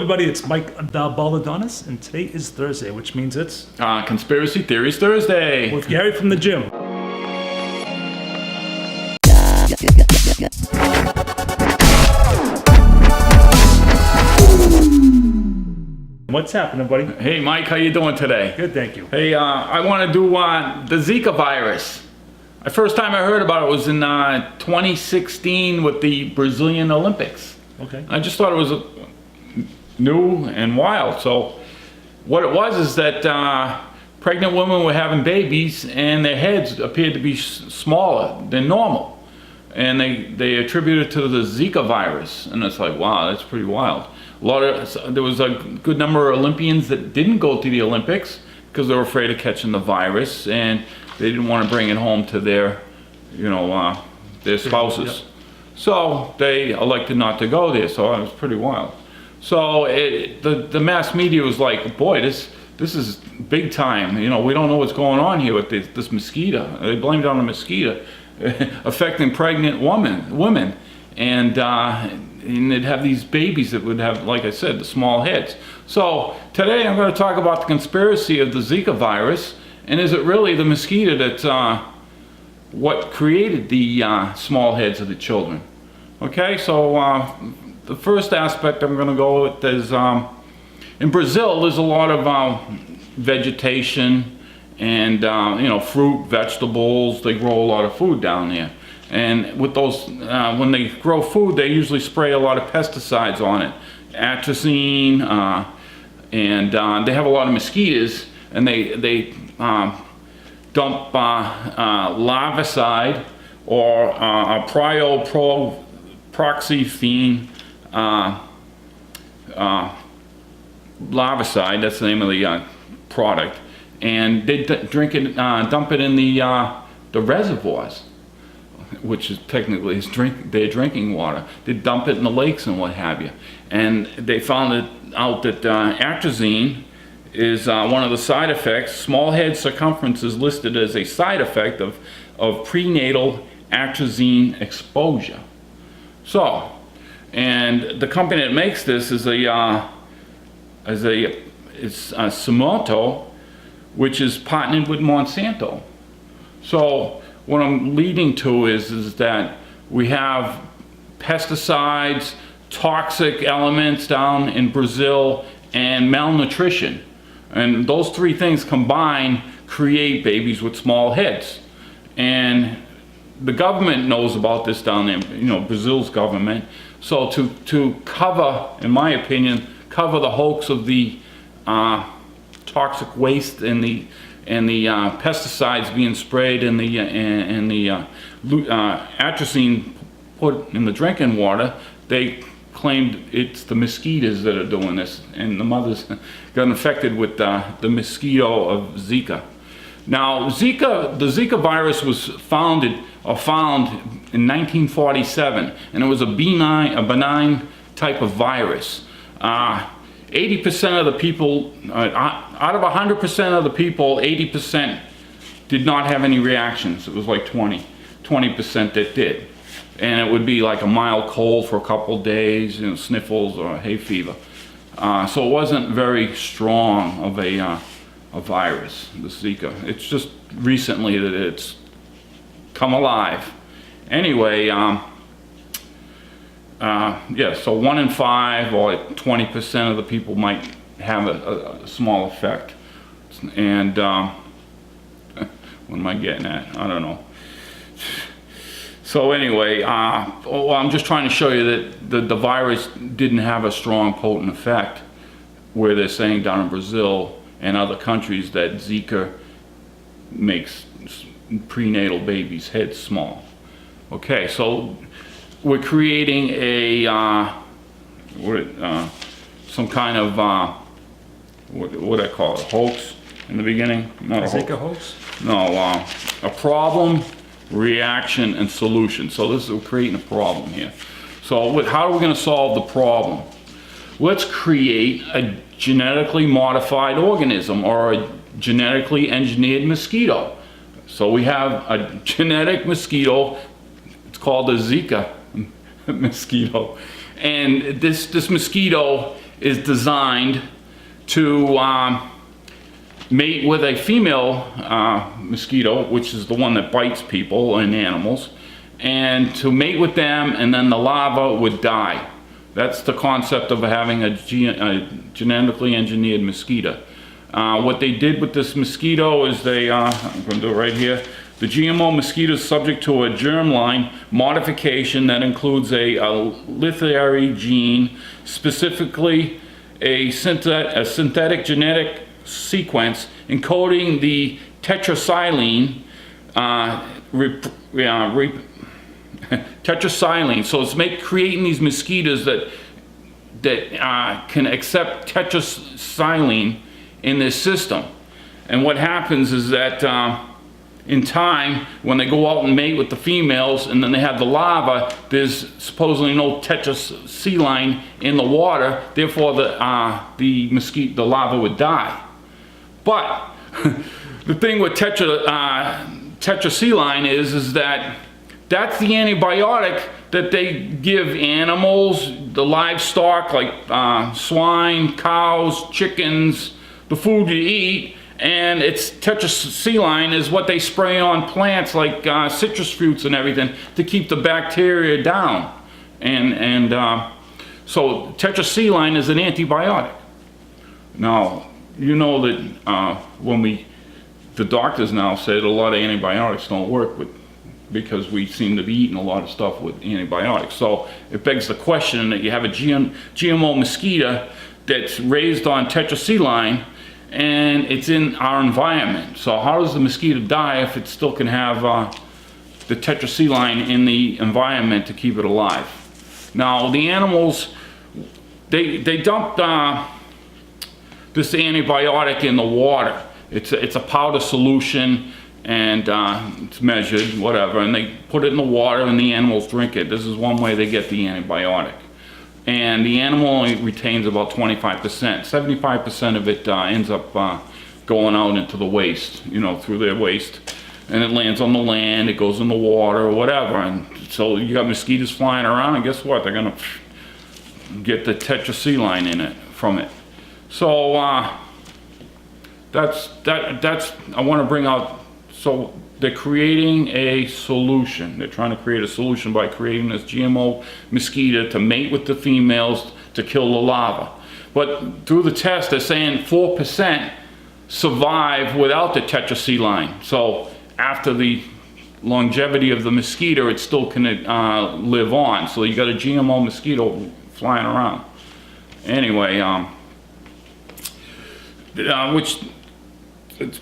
everybody, it's Mike the Baldadonis, and today is Thursday, which means it's Conspiracy Theories Thursday. with Gary from the gym. What's happening, buddy? Hey Mike, how you doing today? Good, thank you. Hey, I want to do the Zika virus. The first time I heard about it was in 2016 with the Brazilian Olympics. Okay. I just thought it was new and wild. So what it was is that pregnant women were having babies and their heads appeared to be smaller than normal. And they attributed it to the Zika virus. And it's like, wow, that's pretty wild. There was a good number of Olympians that didn't go to the Olympics because they were afraid of catching the virus and they didn't want to bring it home to their, their spouses. Yep. So they elected not to go there. So it was pretty wild. So the mass media was like, boy, this is big time. We don't know what's going on here with this mosquito. They blamed it on the mosquito affecting pregnant women. And they'd have these babies that would have, like I said, the small heads. So today I'm going to talk about the conspiracy of the Zika virus, and is it really the mosquito that's what created the small heads of the children? Okay, so the first aspect I'm going to go with is in Brazil there's a lot of vegetation and fruit, vegetables. They grow a lot of food down there. And with those, when they grow food, they usually spray a lot of pesticides on it, atrazine, and they have a lot of mosquitoes, and they dump larvicide or a proxyphene larvicide. That's the name of the product, and they dump it in the reservoirs, which is technically their drinking water. They dump it in the lakes and what have you. And they found out that atrazine is one of the side effects. Small head circumference is listed as a side effect of prenatal atrazine exposure. So, and the company that makes this is Sumoto, which is partnered with Monsanto. So what I'm leading to is that we have pesticides, toxic elements down in Brazil, and malnutrition. And those three things combined create babies with small heads. And the government knows about this down there, Brazil's government. So to cover, in my opinion, cover the hoax of the toxic waste and the pesticides being sprayed and the atrazine put in the drinking water, they claimed it's the mosquitoes that are doing this, and the mothers got infected with the mosquito of Zika. Now, the Zika virus was found in 1947, and it was a benign type of virus. 80% of the people, out of 100% of the people, 80% did not have any reactions. It was like 20% that did. And it would be like a mild cold for a couple days, sniffles or hay fever. So it wasn't very strong of a virus, the Zika. It's just recently that it's come alive. Anyway, so 1 in 5 or 20% of the people might have a small effect. And what am I getting at? I don't know. So anyway, I'm just trying to show you that the virus didn't have a strong, potent effect, where they're saying down in Brazil and other countries that Zika makes prenatal babies' heads small. Okay, so we're creating some kind of what I call it, hoax in the beginning. Not a hoax? No, a problem, reaction, and solution. So we're creating a problem here. So how are we going to solve the problem? Let's create a genetically modified organism or a genetically engineered mosquito. So we have a genetic mosquito. It's called the Zika mosquito, and this mosquito is designed to mate with a female mosquito, which is the one that bites people and animals, and to mate with them, and then the larva would die. That's the concept of having a genetically engineered mosquito. What they did with this mosquito is I'm going to do it right here. The GMO mosquito is subject to a germline modification that includes a literary gene, specifically a synthetic genetic sequence encoding the tetracycline tetracycline. So it's creating these mosquitoes that can accept tetracycline in this system. And what happens is that in time, when they go out and mate with the females and then they have the larva, there's supposedly no tetracycline in the water, therefore the larva would die. But the thing with tetracycline is that that's the antibiotic that they give animals, the livestock like swine, cows, chickens, the food you eat, and it's tetracycline is what they spray on plants like citrus fruits and everything to keep the bacteria down. So tetracycline is an antibiotic. Now, you know that the doctors now say that a lot of antibiotics don't work because we seem to be eating a lot of stuff with antibiotics. So it begs the question that you have a GMO mosquito that's raised on tetracycline and it's in our environment. So how does the mosquito die if it still can have the tetracycline in the environment to keep it alive? Now the animals, they dumped this antibiotic in the water. It's a powder solution, and it's measured, whatever, and they put it in the water and the animals drink it. This is one way they get the antibiotic. And the animal only retains about 25%. 75% of it ends up going out into the waste, through their waste. And it lands on the land, it goes in the water, or whatever. And so you got mosquitoes flying around, and guess what? They're gonna get the tetracycline in it, from it. So that's I want to bring out. So they're creating a solution. They're trying to create a solution by creating this GMO mosquito to mate with the females to kill the larva. But through the test, they're saying 4% survive without the tetracycline. So after the longevity of the mosquito, it still can live on. So you got a GMO mosquito flying around. Anyway, which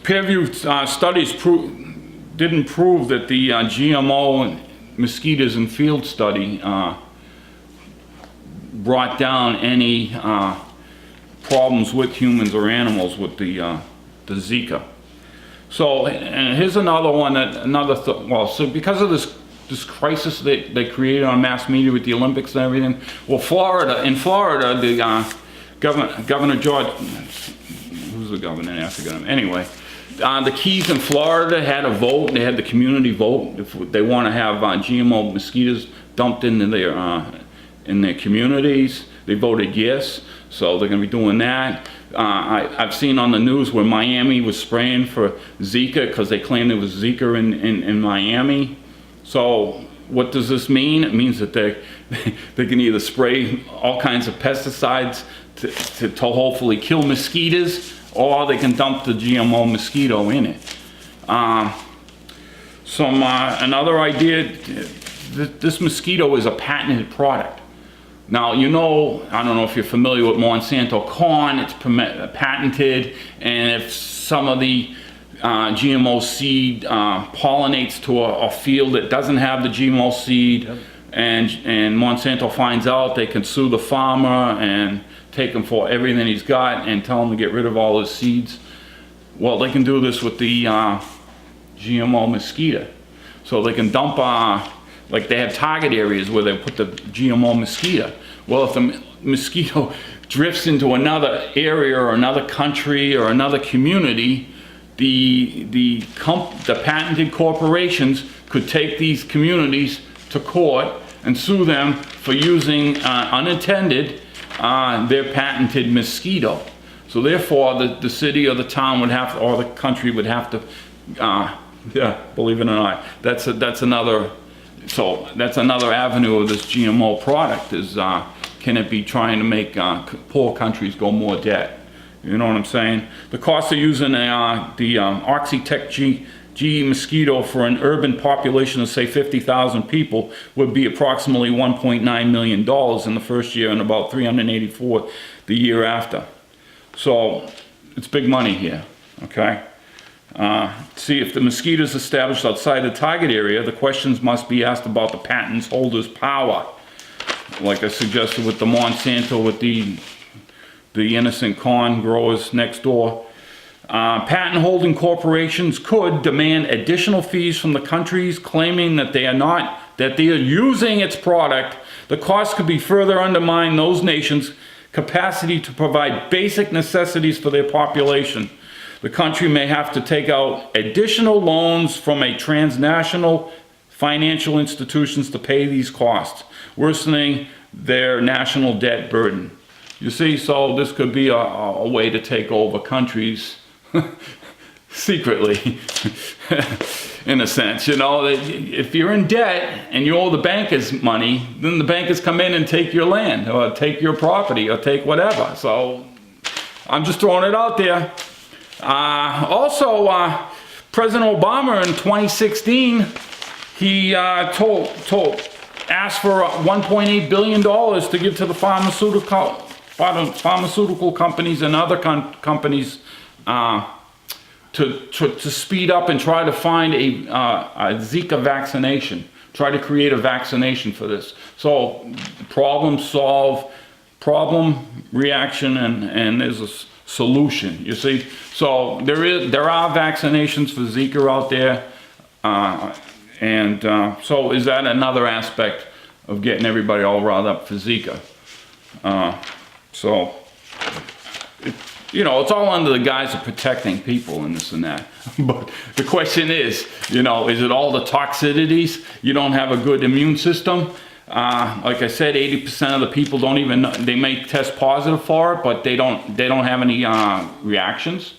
peer-reviewed studies didn't prove that the GMO mosquitoes in field study brought down any problems with humans or animals with the Zika. So, and here's another one so because of this crisis that they created on mass media with the Olympics and everything, well, in Florida, the Governor George, who's the governor? I forgot him. Anyway, the Keys in Florida had a vote. They had the community vote if they want to have GMO mosquitoes dumped into in their communities. They voted yes, so they're going to be doing that. I've seen on the news where Miami was spraying for Zika because they claimed there was Zika in Miami. So what does this mean? It means that they can either spray all kinds of pesticides to hopefully kill mosquitoes, or they can dump the GMO mosquito in it. Another idea, this mosquito is a patented product. Now, I don't know if you're familiar with Monsanto corn, it's patented, and if some of the GMO seed pollinates to a field that doesn't have the GMO seed, yep, and Monsanto finds out, they can sue the farmer and take him for everything he's got and tell him to get rid of all his seeds. Well, they can do this with the GMO mosquito. So they can dump, like they have target areas where they put the GMO mosquito. Well, if the mosquito drifts into another area or another country or another community, the patented corporations could take these communities to court and sue them for using unintended their patented mosquito. So therefore, the city or the town would have, or the country would have to, yeah, believe it or not, that's another, so that's another avenue of this GMO product is, can it be trying to make poor countries go more debt? You know what I'm saying? The cost of using the Oxitec G mosquito for an urban population of say 50,000 people would be approximately $1.9 million in the first year and about 384 the year after. So it's big money here, okay? See, if the mosquito is established outside the target area, the questions must be asked about the patent holder's power. Like I suggested with the Monsanto, with the innocent corn growers next door. Patent holding corporations could demand additional fees from the countries claiming that they are using its product. The cost could be further undermine those nations' capacity to provide basic necessities for their population. The country may have to take out additional loans from a transnational financial institutions to pay these costs, worsening their national debt burden. You see, so this could be a way to take over countries secretly, in a sense. You know, if you're in debt and you owe the bankers money, then the bankers come in and take your land, or take your property, or take whatever. So I'm just throwing it out there. Also, President Obama in 2016, he asked for $1.8 billion to give to the pharmaceutical companies and other companies to speed up and try to find a Zika vaccination, try to create a vaccination for this. So problem solve, problem reaction, and there's a solution, you see. So there are vaccinations for Zika out there, so is that another aspect of getting everybody all riled up for Zika? You know, it's all under the guise of protecting people and this and that. But the question is, you know, is it all the toxicities? You don't have a good immune system. Like I said, 80% of the people don't even know, they may test positive for it, but they don't have any reactions.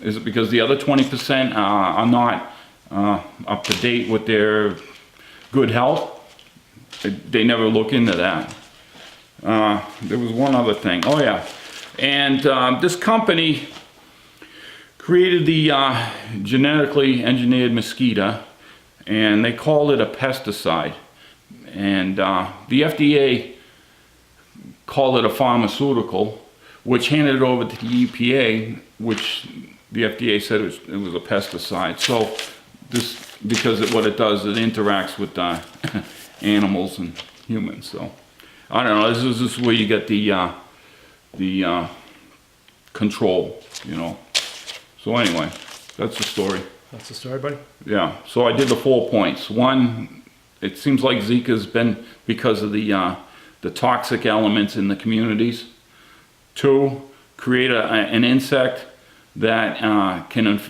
Is it because the other 20% are not up to date with their good health? They never look into that. There was one other thing. Oh yeah. And this company created the genetically engineered mosquito, and they called it a pesticide. And the FDA called it a pharmaceutical, which handed it over to the EPA, which the FDA said it was a pesticide. So this, because what it does, it interacts with animals and humans. So I don't know. This is where you get the control, you know. So anyway, that's the story. That's the story, buddy? Yeah, so I did the 4 points. One, it seems like Zika's been because of the toxic elements in the communities. 2, create an insect that can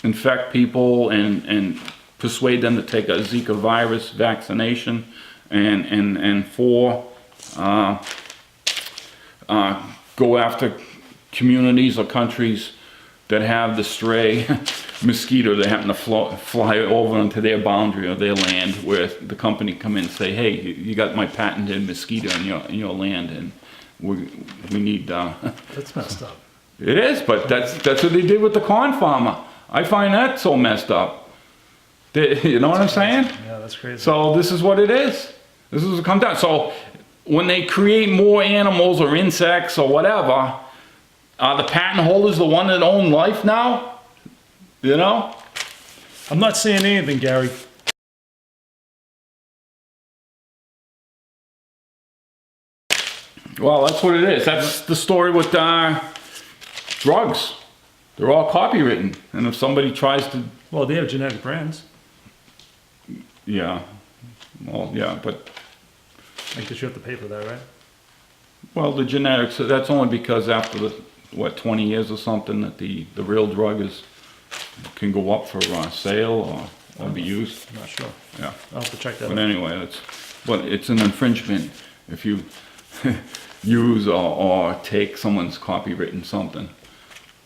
infect people and persuade them to take a Zika virus vaccination. And 4, go after communities or countries that have the stray mosquito that happen to fly over into their boundary or their land, where the company come in and say, hey, you got my patented mosquito in your land, and we need... That's messed up. It is, but that's what they did with the corn farmer. I find that so messed up. You know what I'm saying? Yeah, that's crazy. So this is what it is. This is what it comes down. So when they create more animals or insects or whatever, are the patent holders the one that own life now? You know? I'm not saying anything, Gary. Well, that's what it is. That's the story with drugs. They're all copywritten. And if somebody tries to... Well, they have genetic brands. Yeah. Well, yeah, but... I guess you have to pay for that, right? Well, the genetics, that's only because after the, 20 years or something, that the real drug can go up for sale or be used. I'm not sure. Yeah. I'll have to check that But out. anyway, it's an infringement if you use or take someone's copywritten something.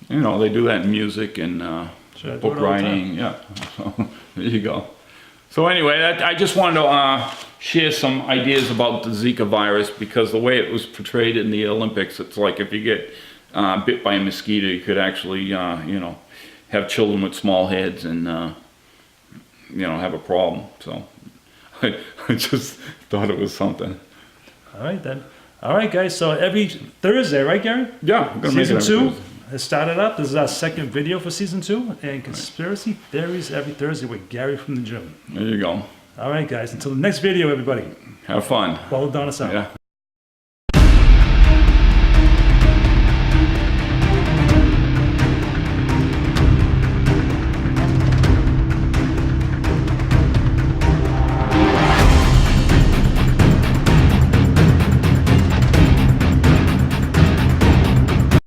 You know, they do that in music and Sure, I do book it all the writing. Yeah, so there you go. So anyway, I just wanted to share some ideas about the Zika virus, because the way it was portrayed in the Olympics, it's like if you get bit by a mosquito, you could actually, you know, have children with small heads and, you know, have a problem. So I just thought it was something. All right, then. All right, guys. So every Thursday, right, Gary? Yeah, I'm gonna make Season it every 2 Thursday. has started up. This is our second video for season 2, and conspiracy theories every Thursday with Gary from the gym. There you go. All right, guys. Until the next video, everybody. Have fun. Baldadonis out. Yeah.